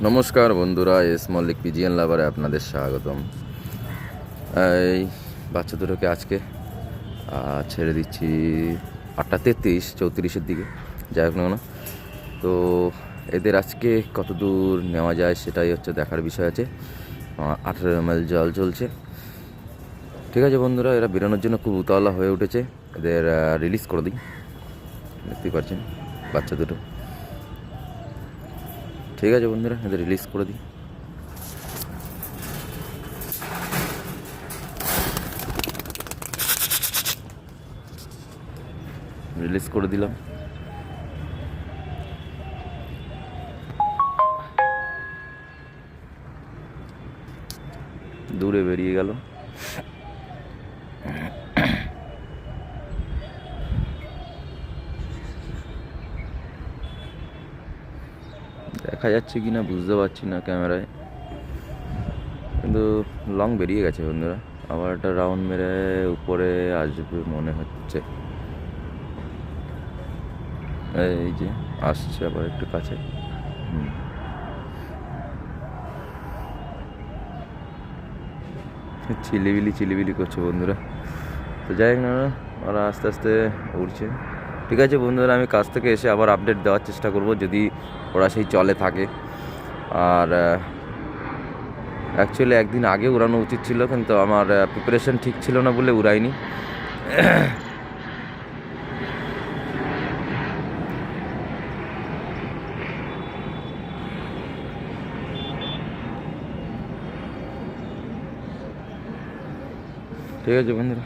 নমস্কার বন্ধুরা, এস মল্লিক পিজিএন লাভারে আপনাদের স্বাগতম। এই বাচ্চা দুটোকে আজকে ছেড়ে দিচ্ছি 8:33 34-এর দিকে, যাই হোক না কেন। তো এদের আজকে কত দূর নেওয়া যায় সেটাই হচ্ছে দেখার বিষয় আছে। 18 ml জল চলছে। ঠিক আছে বন্ধুরা, এরা বেরোনোর জন্য খুব উতাওলা হয়ে উঠেছে। এদের রিলিজ করে দিই। দেখতেই পাচ্ছেন বাচ্চা দুটো। ঠিক আছে বন্ধুরা, এদের রিলিজ করে দিই। রিলিজ করে দিলাম। দূরে বেরিয়ে গেল। দেখা যাচ্ছে কি না বুঝতে পারছি না ক্যামেরায়, কিন্তু লং বেরিয়ে গেছে বন্ধুরা। আবার একটা রাউন্ড মেরে উপরে আসবে মনে হচ্ছে। এই যে আসছে আবার একটু কাছে। চিলিবিলি করছে বন্ধুরা। তো যাই হোক না, ওরা আস্তে আস্তে উড়ছে। ঠিক আছে বন্ধুরা, আমি কাছ থেকে এসে আবার আপডেট দেওয়ার চেষ্টা করব যদি ওরা সেই চলে থাকে। আর অ্যাকচুয়ালি একদিন আগে উড়ানো উচিত ছিল, কিন্তু আমার প্রিপারেশন ঠিক ছিল না বলে উড়াইনি। ঠিক আছে বন্ধুরা।